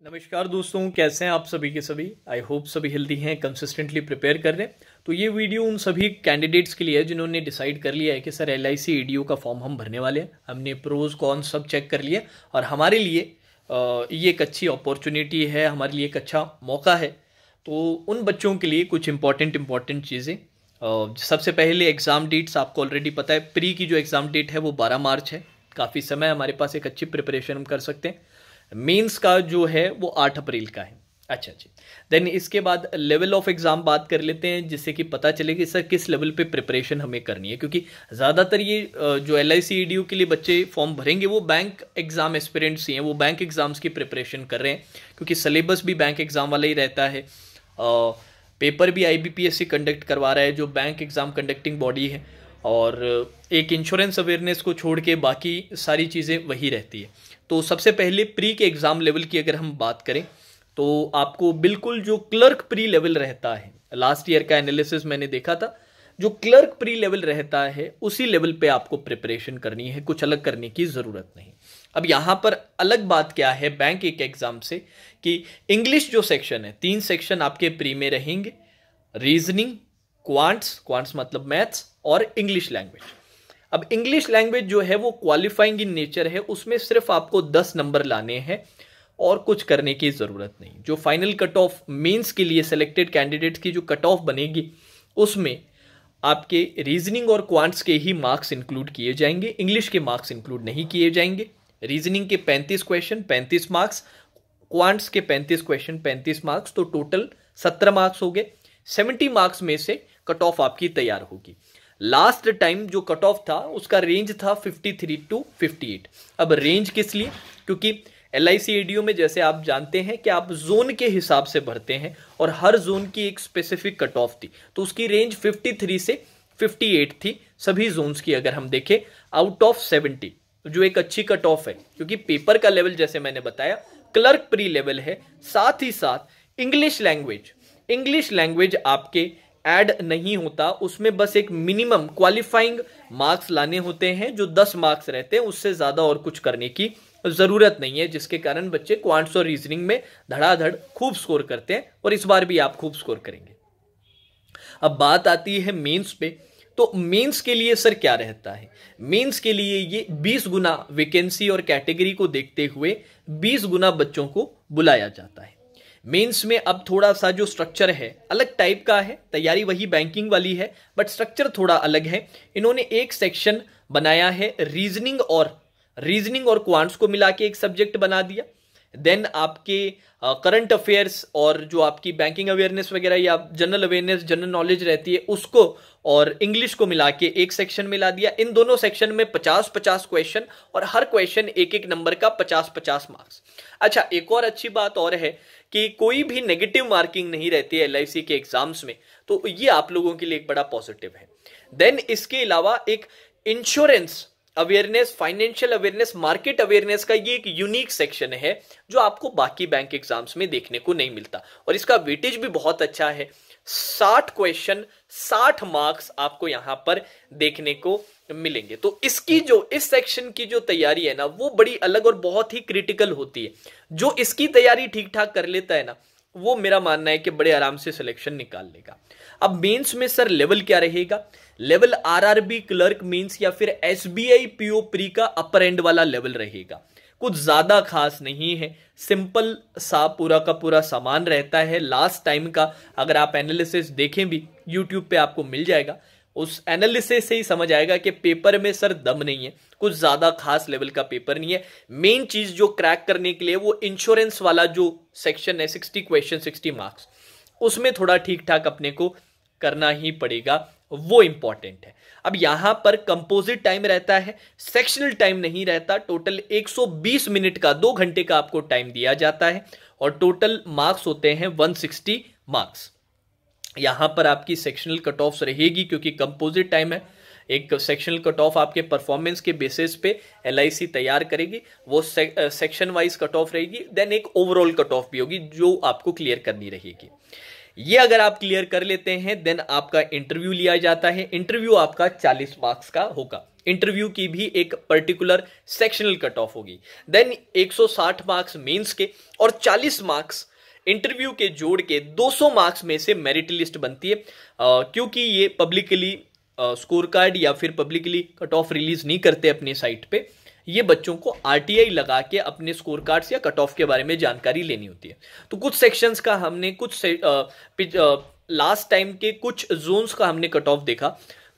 नमस्कार दोस्तों, कैसे हैं आप सभी के सभी। आई होप सभी हेल्दी हैं, कंसिस्टेंटली प्रिपेयर कर रहे हैं। तो ये वीडियो उन सभी कैंडिडेट्स के लिए है जिन्होंने डिसाइड कर लिया है कि सर LIC EDU का फॉर्म हम भरने वाले हैं। हमने प्रोज कॉन सब चेक कर लिए और हमारे लिए ये एक अच्छी अपॉर्चुनिटी है, हमारे लिए एक अच्छा मौका है। तो उन बच्चों के लिए कुछ इंपॉर्टेंट चीज़ें। सबसे पहले एग्ज़ाम डेट्स आपको ऑलरेडी पता है। प्री की जो एग्ज़ाम डेट है वो 12 मार्च है। काफ़ी समय हमारे पास, एक अच्छी प्रिपरेशन हम कर सकते हैं। मेंस का जो है वो 8 अप्रैल का है। अच्छा जी। देन इसके बाद लेवल ऑफ एग्जाम बात कर लेते हैं, जिससे कि पता चले कि सर किस लेवल पे प्रिपरेशन हमें करनी है। क्योंकि ज़्यादातर ये जो LIC EDU के लिए बच्चे फॉर्म भरेंगे वो बैंक एग्जाम एस्पिरेंट्स ही हैं, वो बैंक एग्जाम्स की प्रिपरेशन कर रहे हैं। क्योंकि सिलेबस भी बैंक एग्जाम वाला ही रहता है। पेपर भी IBPSC कंडक्ट करवा रहा है, जो बैंक एग्जाम कंडक्टिंग बॉडी है। और एक इंश्योरेंस अवेयरनेस को छोड़ के बाकी सारी चीज़ें वही रहती है। तो सबसे पहले प्री के एग्ज़ाम लेवल की अगर हम बात करें तो आपको बिल्कुल जो क्लर्क प्री लेवल रहता है, लास्ट ईयर का एनालिसिस मैंने देखा था, जो क्लर्क प्री लेवल रहता है उसी लेवल पे आपको प्रिपरेशन करनी है, कुछ अलग करने की ज़रूरत नहीं। अब यहाँ पर अलग बात क्या है बैंक एक एग्ज़ाम से, कि इंग्लिश जो सेक्शन है, 3 सेक्शन आपके प्री में रहेंगे। रीजनिंग, क्वांट्स मतलब मैथ्स, और इंग्लिश लैंग्वेज। अब इंग्लिश लैंग्वेज जो है वो क्वालिफाइंग इन नेचर है, उसमें सिर्फ आपको 10 नंबर लाने हैं और कुछ करने की ज़रूरत नहीं। जो फाइनल कट ऑफ मेंस के लिए सिलेक्टेड कैंडिडेट्स की जो कट ऑफ बनेगी उसमें आपके रीजनिंग और क्वांट्स के ही मार्क्स इंक्लूड किए जाएंगे, इंग्लिश के मार्क्स इंक्लूड नहीं किए जाएंगे। रीजनिंग के 35 क्वेश्चन 35 मार्क्स, क्वांट्स के 35 क्वेश्चन 35 मार्क्स, तो टोटल 17 मार्क्स हो गए। 70 मार्क्स में से कट ऑफ आपकी तैयार होगी। लास्ट टाइम जो कट ऑफ था उसका रेंज था 53 to 58। अब रेंज किस लिए? क्योंकि LIC EDU में जैसे आप जानते हैं कि आप जोन के हिसाब से भरते हैं और हर जोन की एक स्पेसिफिक कट ऑफ थी, तो उसकी रेंज 53 से 58 थी सभी जोन्स की। अगर हम देखें आउट ऑफ 70, जो एक अच्छी कट ऑफ है, क्योंकि पेपर का लेवल जैसे मैंने बताया क्लर्क प्री लेवल है। साथ ही साथ इंग्लिश लैंग्वेज आपके ऐड नहीं होता, उसमें बस एक मिनिमम क्वालिफाइंग मार्क्स लाने होते हैं जो 10 मार्क्स रहते हैं, उससे ज़्यादा और कुछ करने की ज़रूरत नहीं है। जिसके कारण बच्चे क्वांट्स और रीजनिंग में धड़ाधड़ खूब स्कोर करते हैं और इस बार भी आप खूब स्कोर करेंगे। अब बात आती है मेंस पे। तो मेंस के लिए सर क्या रहता है? मेंस के लिए ये 20 गुना वैकेंसी और कैटेगरी को देखते हुए 20 गुना बच्चों को बुलाया जाता है। मेंस में अब थोड़ा सा जो स्ट्रक्चर है अलग टाइप का है, तैयारी वही बैंकिंग वाली है बट स्ट्रक्चर थोड़ा अलग है। इन्होंने एक सेक्शन बनाया है रीजनिंग और क्वांट्स को मिला के एक सब्जेक्ट बना दिया। देन आपके करंट अफेयर्स और जो आपकी बैंकिंग अवेयरनेस वगैरह या जनरल अवेयरनेस, जनरल नॉलेज रहती है, उसको और इंग्लिश को मिला के एक सेक्शन में ला दिया। इन दोनों सेक्शन में 50-50 क्वेश्चन और हर क्वेश्चन एक नंबर का 50-50 मार्क्स। अच्छा, एक और अच्छी बात और है कि कोई भी नेगेटिव मार्किंग नहीं रहती है LIC के एग्जाम्स में, तो ये आप लोगों के लिए एक बड़ा पॉजिटिव है। देन इसके अलावा एक insurance awareness, financial awareness, market awareness का ये एक यूनिक सेक्शन है जो आपको बाकी बैंक एग्जाम्स में देखने को नहीं मिलता, और इसका वेटेज भी बहुत अच्छा है। 60 क्वेश्चन 60 मार्क्स आपको यहां पर देखने को मिलेंगे। तो इसकी जो इस सेक्शन की जो तैयारी है ना, वो बड़ी अलग और बहुत ही क्रिटिकल होती है। जो इसकी तैयारी ठीक ठाक कर लेता है ना, वो मेरा मानना है कि बड़े आराम से सिलेक्शन निकाल लेगा। अब मेंस में सर लेवल क्या रहेगा? लेवल RRB क्लर्क मेंस या फिर SBI PO प्री का अपर एंड वाला लेवल रहेगा। कुछ ज्यादा खास नहीं है, सिंपल सा पूरा का पूरा सामान रहता है। लास्ट टाइम का अगर आप एनालिसिस देखें भी YouTube पे आपको मिल जाएगा, उस एनालिसिस से ही समझ आएगा कि पेपर में सर दम नहीं है, कुछ ज्यादा खास लेवल का पेपर नहीं है। मेन चीज जो क्रैक करने के लिए वो इंश्योरेंस वाला जो सेक्शन है, 60 क्वेश्चन 60 मार्क्स, उसमें थोड़ा ठीक ठाक अपने को करना ही पड़ेगा, वो इंपॉर्टेंट है। अब यहां पर कंपोजिट टाइम रहता है, सेक्शनल टाइम नहीं रहता। टोटल 120 मिनट का, 2 घंटे का आपको टाइम दिया जाता है और टोटल मार्क्स होते हैं 160 मार्क्स। यहां पर आपकी सेक्शनल कट ऑफ रहेगी क्योंकि कंपोजिट टाइम है। एक सेक्शनल कट ऑफ आपके परफॉर्मेंस के बेसिस पे LIC तैयार करेगी, वो सेक्शन वाइज कट ऑफ रहेगी। देन एक ओवरऑल कट ऑफ भी होगी जो आपको क्लियर करनी रहेगी। ये अगर आप क्लियर कर लेते हैं देन आपका इंटरव्यू लिया जाता है। इंटरव्यू आपका 40 मार्क्स का होगा। इंटरव्यू की भी एक पर्टिकुलर सेक्शनल कट ऑफ होगी। देन 160 मार्क्स मेंस के और 40 मार्क्स इंटरव्यू के जोड़ के 200 मार्क्स में से मेरिट लिस्ट बनती है। क्योंकि ये पब्लिकली स्कोर कार्ड या फिर पब्लिकली कट ऑफ रिलीज नहीं करते अपनी साइट पे, ये बच्चों को आरटीआई लगा के अपने स्कोर कार्ड्स या कट ऑफ के बारे में जानकारी लेनी होती है। तो कुछ सेक्शंस का हमने लास्ट टाइम के कुछ जोन्स का हमने कट ऑफ देखा।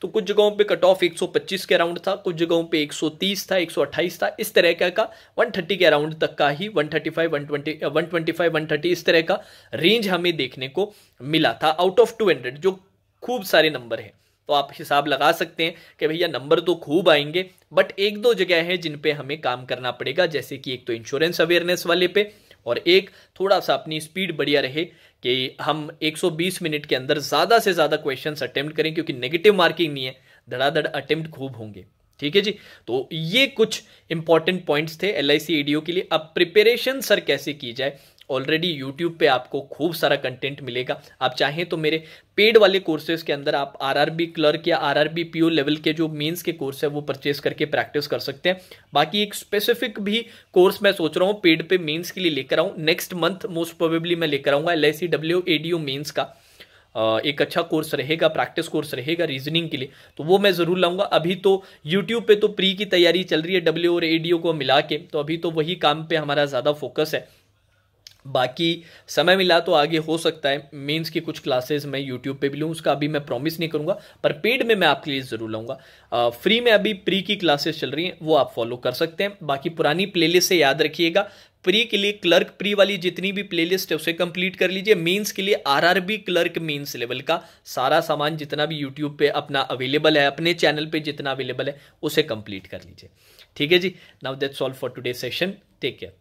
तो कुछ जगहों पे कट ऑफ 125 के अराउंड था, कुछ जगहों पे 130 था, 128 था, इस तरह का 130 के अराउंड तक का ही 135, 125, 130 इस तरह का रेंज हमें देखने को मिला था आउट ऑफ 200, जो खूब सारे नंबर हैं। तो आप हिसाब लगा सकते हैं कि भैया नंबर तो खूब आएंगे, बट एक दो जगह है जिन पे हमें काम करना पड़ेगा, जैसे कि एक तो इंश्योरेंस अवेयरनेस वाले पे, और एक थोड़ा सा अपनी स्पीड बढ़िया रहे कि हम 120 मिनट के अंदर ज़्यादा से ज़्यादा क्वेश्चंस अटेम्प्ट करें, क्योंकि नेगेटिव मार्किंग नहीं है, धड़ाधड़ अटेम्प्ट खूब होंगे। ठीक है जी। तो ये कुछ इंपॉर्टेंट पॉइंट्स थे LIC ADO के लिए। अब प्रिपरेशन सर कैसे की जाए, ऑलरेडी यूट्यूब पे आपको खूब सारा कंटेंट मिलेगा। आप चाहें तो मेरे पेड वाले कोर्सेज के अंदर आप RRB क्लर्क या RRB PO लेवल के जो मेंस के कोर्स है वो परचेस करके प्रैक्टिस कर सकते हैं। बाकी एक स्पेसिफिक भी कोर्स मैं सोच रहा हूँ पेड पे मेंस के लिए लेकर आऊँ, नेक्स्ट मंथ मोस्ट प्रोबेबली मैं लेकर आऊँगा LIC ADO मेंस का। एक अच्छा कोर्स रहेगा, प्रैक्टिस कोर्स रहेगा रीजनिंग के लिए, तो वो मैं ज़रूर लाऊंगा। अभी तो यूट्यूब पे तो प्री की तैयारी चल रही है WO और ADO को मिला के, तो अभी तो वही काम पे हमारा ज़्यादा फोकस है। बाकी समय मिला तो आगे हो सकता है मेंस की कुछ क्लासेस मैं यूट्यूब पे भी लूँ, उसका अभी मैं प्रॉमिस नहीं करूँगा, पर पेड में मैं आपके लिए ज़रूर लाऊंगा। फ्री में अभी प्री की क्लासेस चल रही हैं, वो आप फॉलो कर सकते हैं। बाकी पुरानी प्लेलिस्ट से याद रखिएगा, प्री के लिए क्लर्क प्री वाली जितनी भी प्लेलिस्ट है उसे कंप्लीट कर लीजिए। मेंस के लिए RRB क्लर्क मेंस लेवल का सारा सामान जितना भी यूट्यूब पे अपना अवेलेबल है, अपने चैनल पे जितना अवेलेबल है, उसे कंप्लीट कर लीजिए। ठीक है जी। Now that's all for today session. Take care.